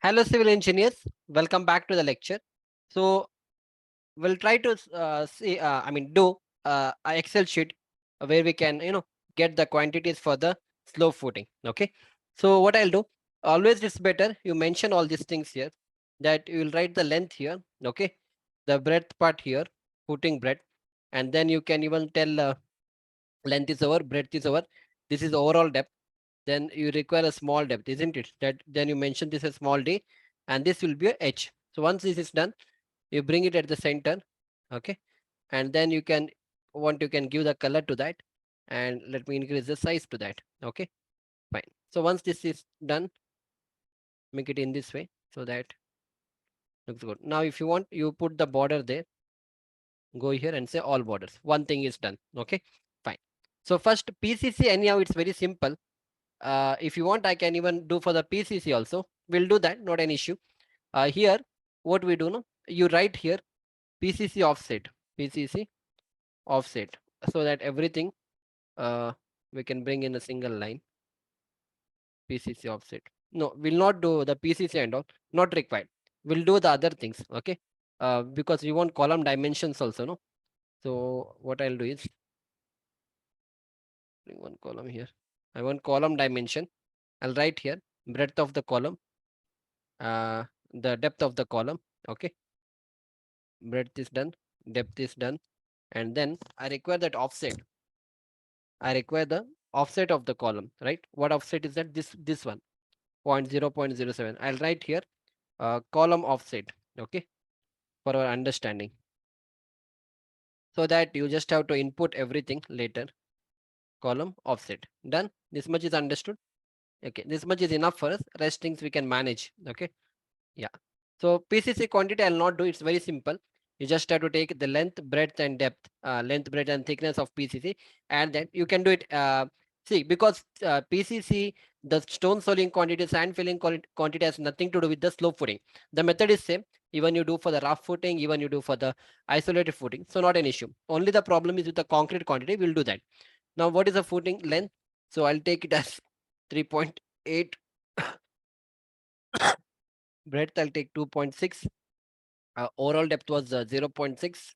Hello, civil engineers. Welcome back to the lecture. So we'll try to do a Excel sheet where we can, get the quantities for the slope footing. Okay. So what I'll do, always it's better you mention all these things here. That you will write the length here. Okay, the breadth part here, footing breadth, and then you can even tell length is over, breadth is over. This is overall depth. Then you require a small depth, isn't it? That then you mention this as small d, and this will be a h. So once this is done, you bring it at the center, okay, and then you can give the color to that, and let me increase the size to that. Okay, fine. So once this is done, make it in this way so that looks good. Now, if you want, you put the border there. Go here and say all borders. One thing is done. Okay, fine. So first PCC, anyhow, it's very simple. If you want, I can even do for the PCC also. We'll do that, not an issue. Here, what we do, no, you write here PCC offset, PCC offset, so that everything uh, we can bring in a single line. PCC offset. No, we'll not do the PCC and all. Not required. We'll do the other things. Okay. Because we want column dimensions also, no. So what I'll do is bring one column here. I want column dimension. I'll write here breadth of the column, uh, the depth of the column. Okay, breadth is done, depth is done, and then I require that offset. I require the offset of the column, right? What offset is that? This one, 0.0.07. I'll write here column offset. Okay, for our understanding, so that you just have to input everything later. Column offset done. This much is understood. Okay, this much is enough for us. Rest things we can manage. Okay. Yeah. So PCC quantity I'll not do. It's very simple. You just have to take the length, breadth, and depth, length, breadth, and thickness of PCC, and then you can do it. See, because PCC, the stone soiling quantity, sand filling quantity has nothing to do with the slope footing. The method is same. Even you do for the rough footing, even you do for the isolated footing. So not an issue. Only the problem is with the concrete quantity. We'll do that. Now, what is the footing length? So I'll take it as 3.8. Breadth I'll take 2.6. Overall depth was 0.6,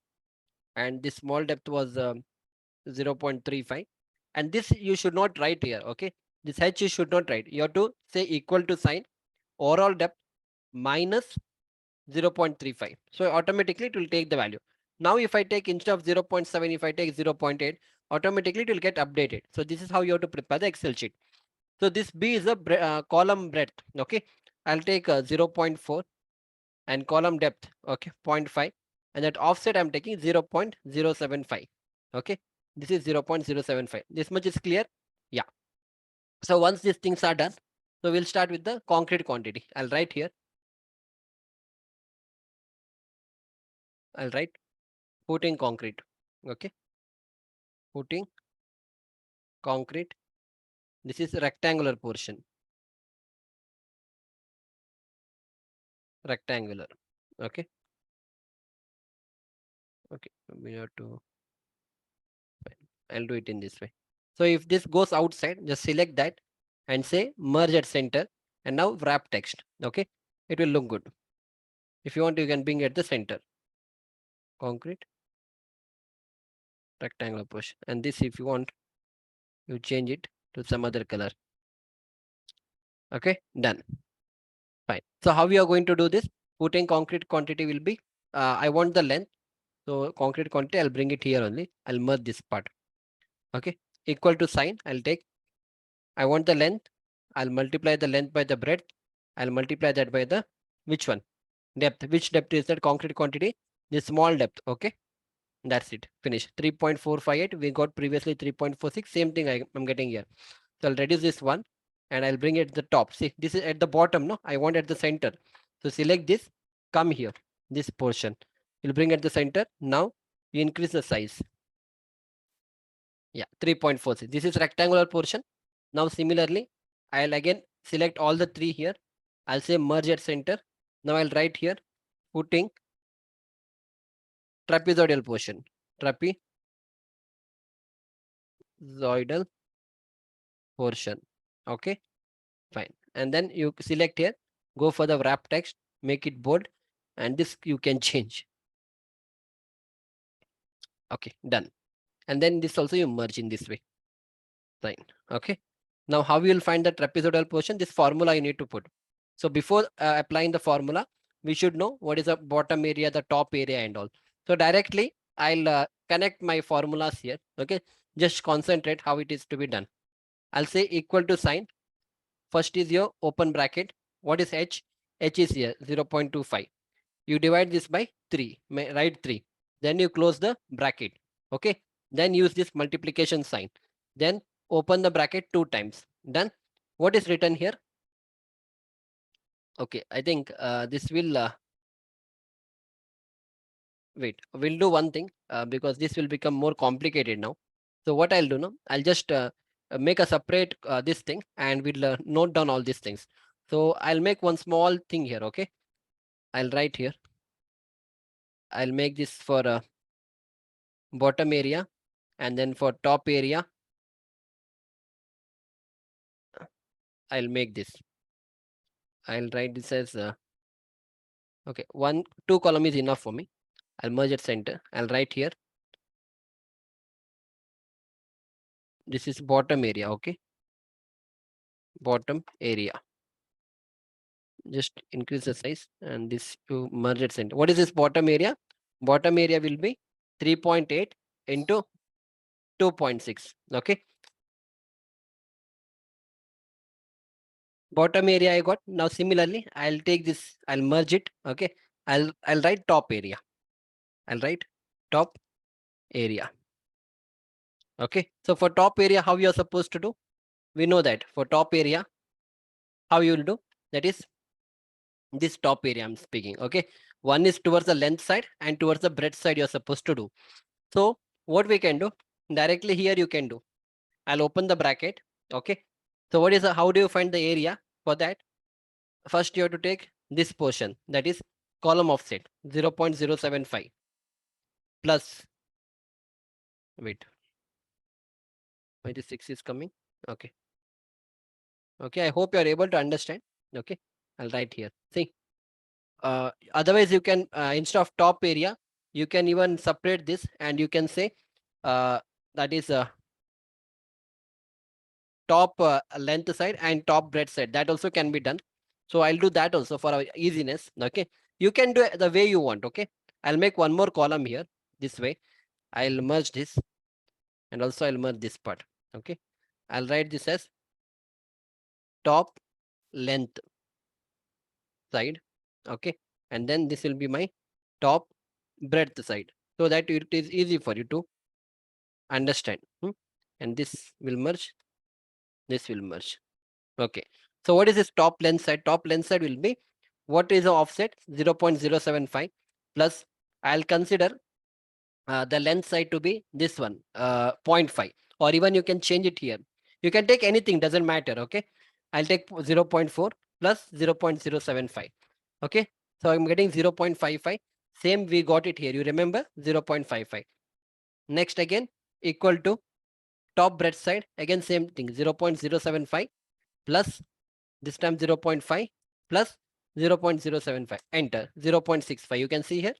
and the small depth was 0.35. And this you should not write here. Okay, this h you should not write. You have to say equal to sign overall depth minus 0.35. So automatically it will take the value. Now if I take, instead of 0.7, if I take 0.8, automatically it will get updated. So this is how you have to prepare the Excel sheet. So this B is a column breadth. Okay, I'll take 0.4, and column depth, okay, 0.5, and that offset I'm taking 0.075. Okay, this is 0.075. This much is clear. Yeah. So once these things are done, so we'll start with the concrete quantity. I'll write here, I'll write footing concrete. Okay, footing concrete. This is rectangular portion, rectangular. Okay, okay, we have to, I'll do it in this way. So if this goes outside, just select that and say merge at center, and now wrap text. Okay, it will look good. If you want, you can bring at the center. Concrete rectangular portion, and this, if you want, you change it to some other color. Okay, done. Fine. So how we are going to do this? Putting concrete quantity will be, I want the length. So concrete quantity, I'll bring it here only. I'll merge this part. Okay, equal to sign. I'll take. I want the length. I'll multiply the length by the breadth. I'll multiply that by the which one? Depth. Which depth is that concrete quantity? The small depth. Okay. That's it. Finish. 3.458. We got previously 3.46. Same thing I'm getting here. So I'll reduce this one and I'll bring it at the top. See, this is at the bottom, no? I want at the center. So select this, come here, this portion. You'll bring at the center. Now you increase the size. Yeah, 3.46. This is rectangular portion. Now similarly, I'll again select all the three here. I'll say merge at center. Now I'll write here footing trapezoidal portion. Trapezoidal portion. Okay, fine. And then you select here. Go for the wrap text, make it bold, and this you can change. Okay, done. And then this also you merge in this way. Fine. Okay. Now how you will find the trapezoidal portion? This formula you need to put. So before applying the formula, we should know what is the bottom area, the top area and all. So directly I'll connect my formulas here. Okay. Just concentrate how it is to be done. I'll say equal to sign. First is your open bracket. What is H? H is here 0.25. You divide this by 3, write 3. Then you close the bracket. Okay. Then use this multiplication sign. Then open the bracket 2 times. Done. What is written here? Okay, I think this will wait. We'll do one thing because this will become more complicated now. So what I'll do now, I'll just make a separate this thing and we'll note down all these things. So I'll make one small thing here. Okay, I'll write here. I'll make this for bottom area and then for top area. I'll make this. I'll write this as okay, 2 column is enough for me. I'll merge at center. I'll write here. This is bottom area. Okay, bottom area. Just increase the size and this you merge at center. What is this bottom area? Bottom area will be 3.8 into 2.6. Okay. Bottom area I got. Now similarly, I'll take this, I'll merge it. Okay. I'll write top area. I'll write top area. Okay. So for top area, how you're supposed to do? We know that for top area, how you will do? That is this top area I'm speaking. Okay. One is towards the length side and towards the breadth side you're supposed to do. So what we can do? Directly here you can do. I'll open the bracket. Okay. So what is how do you find the area? For that, first you have to take this portion, that is column offset 0.075 plus, wait, 26 is coming. Okay. Okay, I hope you are able to understand. Okay, I'll write here. See, otherwise you can instead of top area, you can even separate this and you can say that is top length side and top breadth side. That also can be done. So I'll do that also for our easiness. Okay, you can do it the way you want. Okay, I'll make one more column here this way. I'll merge this and also I'll merge this part. Okay, I'll write this as top length side. Okay, and then this will be my top breadth side, so that it is easy for you to understand. And this will merge, this will merge. Okay, so what is this top length side? Top length side will be, what is the offset? 0.075 plus, I'll consider the length side to be this one, 0.5, or even you can change it here. You can take anything, doesn't matter. Okay, I'll take 0.4 plus 0.075. Okay, so I'm getting 0.55. Same, we got it here. You remember 0.55. Next again, equal to top breadth side. Again, same thing, 0.075 plus this time 0.5 plus 0.075. Enter 0.65. You can see here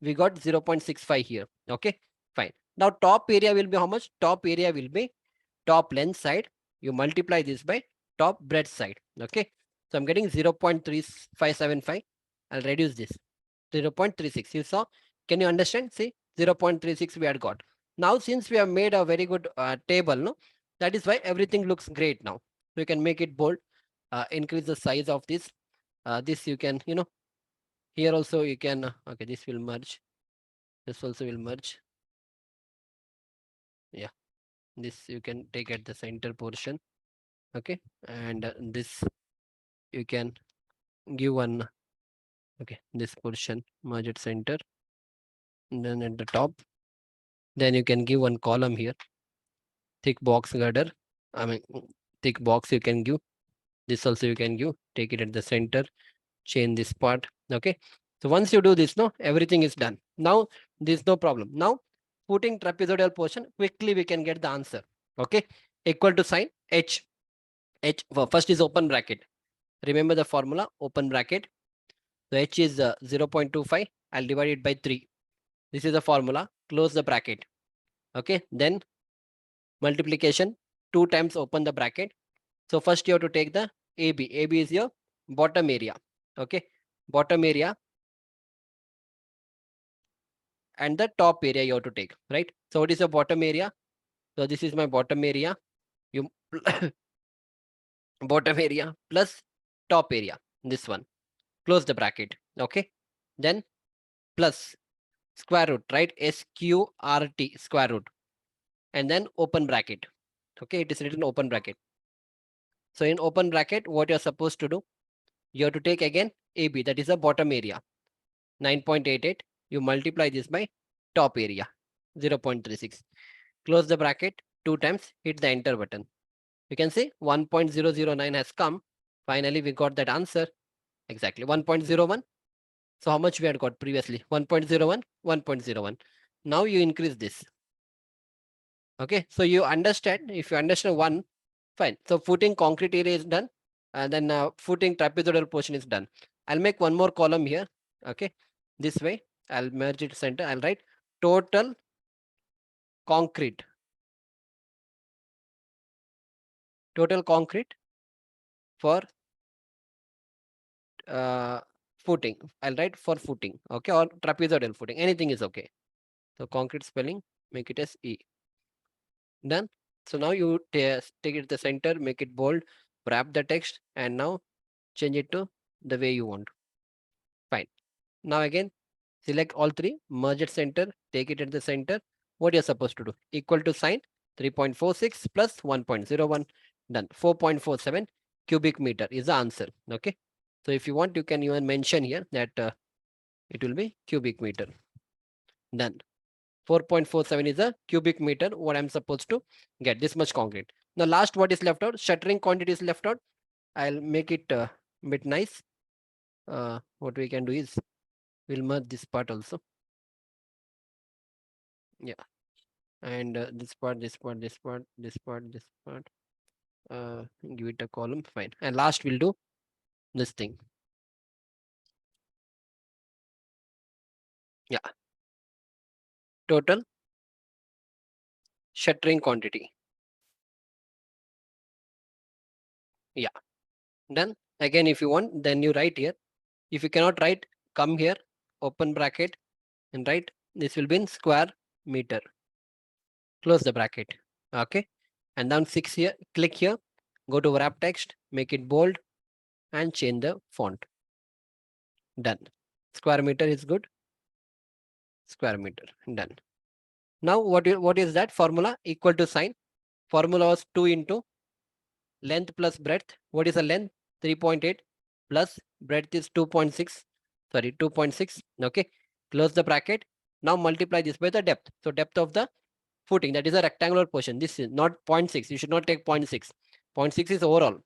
we got 0.65 here. Okay, fine. Now top area will be how much? Top area will be top length side. You multiply this by top breadth side. Okay, so I'm getting 0.3575. I'll reduce this 0.36. You saw? Can you understand? See, 0.36 we had got. Now since we have made a very good table, no, that is why everything looks great now. So you can make it bold, increase the size of this. This you can, here also you can, okay, this will merge. This also will merge. Yeah, this you can take at the center portion. Okay, and this you can give one, okay, this portion merge at center. And then at the top, then you can give one column here, thick box girder. I mean, thick box you can give. This also you can give, take it at the center, chain this part. Okay, so once you do this, no, everything is done. Now there's no problem. Now putting trapezoidal portion, quickly we can get the answer. Okay, equal to sign H. H first is open bracket. Remember the formula, open bracket. So h is 0.25. I'll divide it by 3. This is the formula. Close the bracket. Okay. Then multiplication, 2 times open the bracket. So first you have to take the AB. AB is your bottom area. Okay. Bottom area and the top area you have to take, right? So what is the bottom area? So this is my bottom area. You bottom area plus top area. This one. Close the bracket. Okay. Then plus square root, right? SQRT, square root. And then open bracket. Okay. It is written open bracket. So in open bracket, what you're supposed to do, you have to take again AB, that is the bottom area, 9.88. You multiply this by top area, 0.36. Close the bracket 2 times, hit the enter button. You can see 1.009 has come. Finally, we got that answer. Exactly 1.01. So how much we had got previously? 1.01, 1.01. Now you increase this. Okay, so you understand, if you understand one, fine. So footing concrete area is done. And then footing trapezoidal portion is done. I'll make one more column here. Okay, this way I'll merge it center. I'll write total concrete. Total concrete for footing. I'll write for footing. Okay, or trapezoidal footing. Anything is okay. So concrete spelling, make it as E. Done. So now you take it to the center, make it bold, wrap the text, and now change it to the way you want. Fine. Now again, select all three, merge at center, take it at the center. What you're supposed to do? Equal to sign 3.46 plus 1.01. Done. 4.47 cubic meter is the answer. Okay. So if you want, you can even mention here that it will be cubic meter. Done. 4.47 is a cubic meter. What I'm supposed to get this much concrete. Now last, what is left out? Shuttering quantity is left out. I'll make it a bit nice. What we can do is we'll merge this part also. Yeah. And this part, this part, this part, this part, this part. Give it a column. Fine. And last we'll do this thing. Yeah. Total shuttering quantity. Yeah. Done. Again, if you want, then you write here. If you cannot write, come here, open bracket, and write this will be in square meter. Close the bracket. Okay. And then 6 here, click here, go to wrap text, make it bold, and change the font. Done. Square meter is good. Square meter. Done. Now what is that formula? Equal to sign. Formula was 2 into length plus breadth. What is the length? 3.8 plus breadth is 2.6. Sorry, 2.6. Okay. Close the bracket. Now multiply this by the depth. So depth of the footing, that is a rectangular portion. This is not 0.6. You should not take 0.6. 0.6 is overall.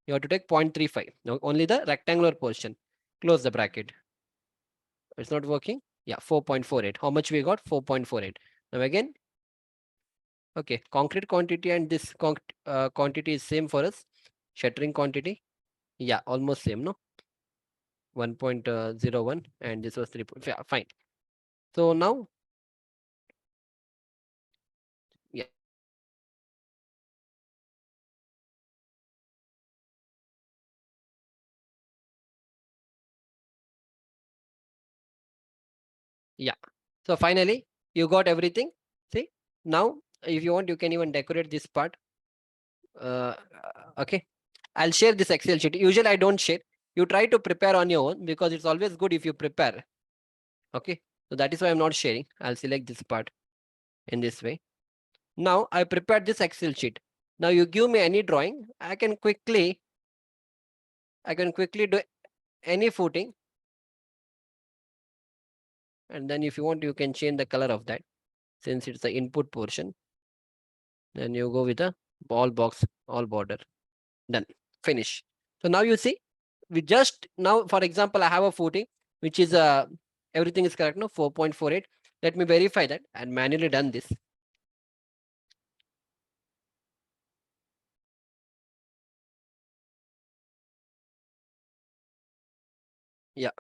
You have to take 0.35. Now only the rectangular portion. Close the bracket. It's not working. Yeah, 4.48. How much we got? 4.48. Now again, okay, concrete quantity and this quantity is same for us. Shuttering quantity, yeah, almost same, no? 1.01 and this was 3. Yeah, fine. So now, yeah, yeah. So finally, you got everything. See, now if you want, you can even decorate this part. Okay, I'll share this Excel sheet. Usually I don't share. You try to prepare on your own because it's always good if you prepare. Okay, so that is why I'm not sharing. I'll select this part in this way. Now I prepared this Excel sheet. Now you give me any drawing, I can quickly do any footing. And then if you want, you can change the color of that. Since it's the input portion, then you go with a ball box, all border. Done. Finish. So now you see, we just now, for example, I have a footing, which is everything is correct, no? 4.48. Let me verify that and manually done this. Yeah,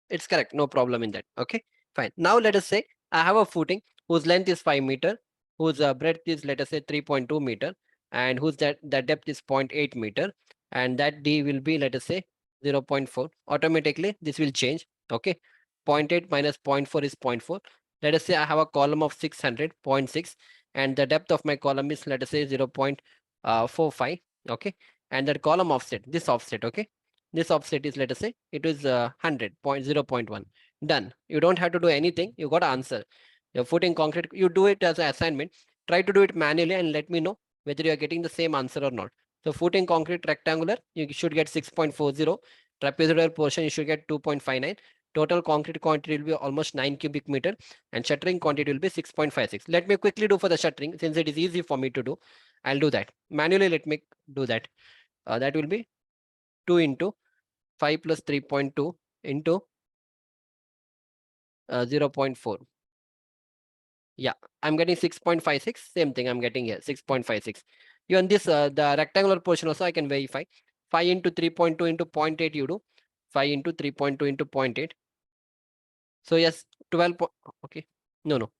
it's correct. No problem in that. Okay, fine. Now let us say I have a footing whose length is 5 meter, whose breadth is, let us say, 3.2 meter, and whose that depth is 0.8 meter, and that D will be, let us say, 0.4. Automatically this will change. Okay, 0.8 minus 0.4 is zero point 0.4. Let us say I have a column of 600, 0.6, and the depth of my column is, let us say, 0.45. Okay, and that column offset, this offset, okay, this offset is, let us say, it is 100, 0.1. Done. You don't have to do anything. You got to answer. Your footing concrete, you do it as an assignment. Try to do it manually and let me know whether you are getting the same answer or not. So footing concrete rectangular, you should get 6.40. Trapezoidal portion, you should get 2.59. Total concrete quantity will be almost 9 cubic meter, and shuttering quantity will be 6.56. Let me quickly do for the shuttering, since it is easy for me to do. I'll do that manually. Let me do that. That will be 2 into 5 plus 3.2 into 0.4. Yeah, I'm getting 6.56. Same thing I'm getting here, 6.56. Even this, the rectangular portion also I can verify. 5 into 3.2 into 0.8 you do. 5 into 3.2 into 0.8. So yes, 12. Okay. No, no.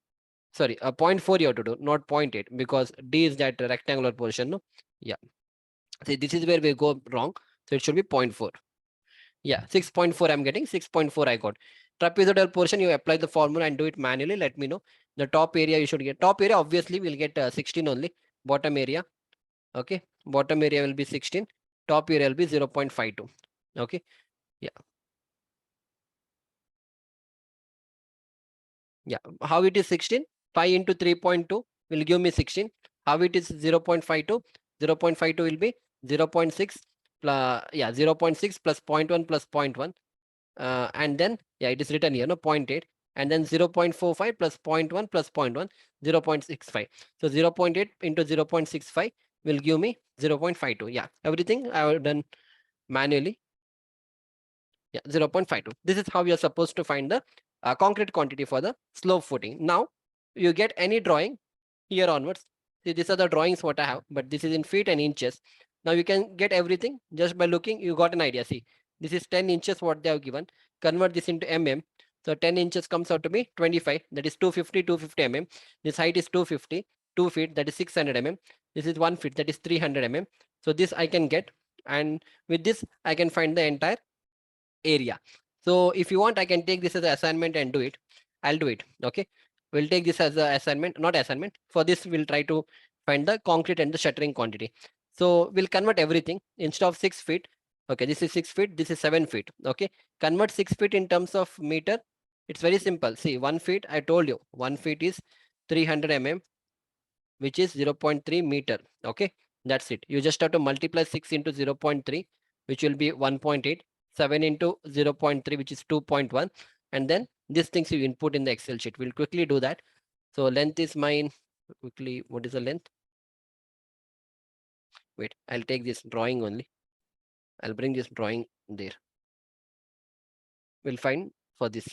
Sorry, 0.4 you have to do, not 0.8, because D is that rectangular portion. No. Yeah. See, this is where we go wrong. So it should be 0.4. Yeah, 6.4 I'm getting, 6.4 I got. Trapezoidal portion, you apply the formula and do it manually. Let me know. The top area you should get. Top area, obviously, we'll get 16 only. Bottom area, okay. Bottom area will be 16. Top area will be 0.52. Okay. Yeah. Yeah. How it is 16? 5 into 3.2 will give me 16. How it is 0.52? 0.52 will be 0.6 plus, yeah, 0.6 plus 0.1 plus 0.1. And then, yeah, it is written here, no, 0.8, and then 0.45 plus 0.1 plus 0.1, 0.65. So 0.8 into 0.65 will give me 0.52. Yeah, everything I have done manually. Yeah, 0.52. This is how you are supposed to find the concrete quantity for the slope footing. Now you get any drawing here onwards. See, these are the drawings what I have, but this is in feet and inches. Now you can get everything just by looking. You got an idea. See, this is 10 inches what they have given. Convert this into mm. So 10 inches comes out to be 25. That is 250 mm. This height is 250. 2 feet, that is 600 mm. This is 1 feet, that is 300 mm. So this I can get, and with this I can find the entire area. So if you want, I can take this as an assignment and do it. I'll do it. Okay. We'll take this as an assignment, not assignment. For this, we'll try to find the concrete and the shuttering quantity. So we'll convert everything instead of 6 feet. Okay, this is 6 feet, this is 7 feet. Okay. Convert 6 feet in terms of meter. It's very simple. See, 1 feet, I told you, 1 feet is 300 mm, which is 0.3 meter. Okay, that's it. You just have to multiply 6 into 0.3, which will be 1.8, 7 into 0.3, which is 2.1, and then these things you input in the Excel sheet. We'll quickly do that. So length is mine. Quickly, what is the length? Wait, I'll take this drawing only. I'll bring this drawing there. We'll find for this.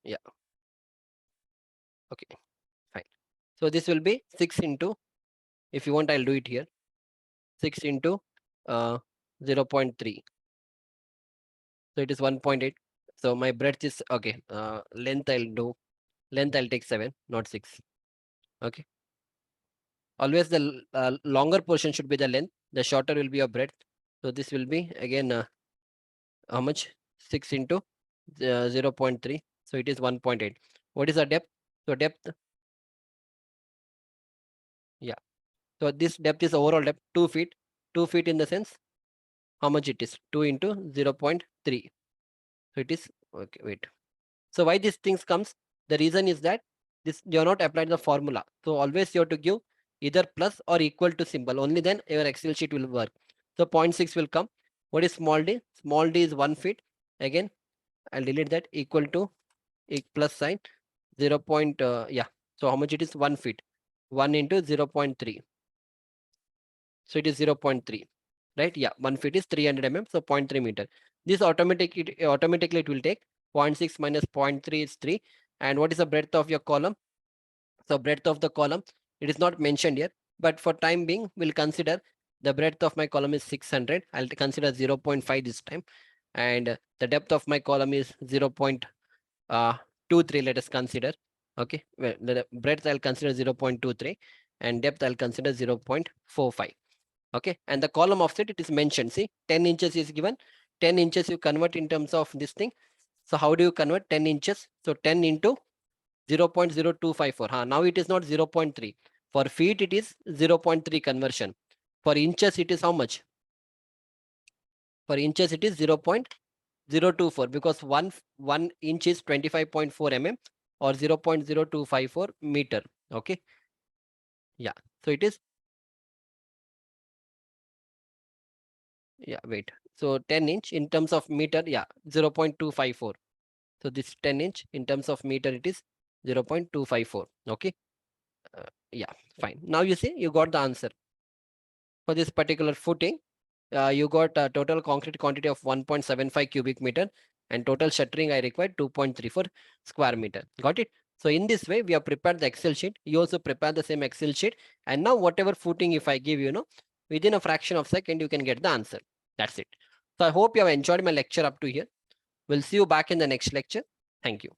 Yeah, okay, fine. So this will be 6 into, if you want, I'll do it here. 6 into uh, 0.3. So it is 1.8. So my breadth is okay. Length I'll do. Length I'll take 7, not 6. Okay. Always the longer portion should be the length. The shorter will be your breadth. So this will be again how much? 6 into 0.3. So it is 1.8. What is the depth? So depth, yeah. So this depth is overall depth 2 feet. 2 feet in the sense how much it is? 2 into 0.3. So it is okay. Wait. So why these things comes? The reason is that this you are not applied the formula. So always you have to give either plus or equal to symbol. Only then your Excel sheet will work. So 0.6 will come. What is small d? Small d is 1 feet. Again, I'll delete that, equal to a plus sign 0. Yeah. So how much it is? 1 feet. 1 into 0.3. So it is 0.3. Right? Yeah. 1 feet is 300 mm. So 0.3 meter. This automatically it will take 0.6 minus 0.3 is 3. And what is the breadth of your column? So breadth of the column, it is not mentioned here, but for time being, we'll consider The breadth of my column is 600. I'll consider 0.5 this time. And the depth of my column is 0.23, let us consider. Okay, well, the breadth I'll consider 0.23 and depth I'll consider 0.45. Okay, and the column offset, it is mentioned. See, 10 inches is given. 10 inches you convert in terms of this thing. So how do you convert 10 inches? So 10 into 0.0254. Now it is not 0.3. For feet, it is 0.3 conversion. For inches, it is how much? For inches, it is 0.024 because one inch is 25.4 mm or 0.0254 meter. Okay. Yeah. So it is, yeah, wait. So 10 inch in terms of meter, yeah, 0.254. So this 10 inch in terms of meter, it is 0.254. Okay. Yeah, fine. Now you see, you got the answer. For this particular footing, you got a total concrete quantity of 1.75 cubic meter and total shuttering I required 2.34 square meter. Got it? So in this way, we have prepared the Excel sheet. You also prepare the same Excel sheet. And now whatever footing, if I give you, within a fraction of second, you can get the answer. That's it. So I hope you have enjoyed my lecture up to here. We'll see you back in the next lecture. Thank you.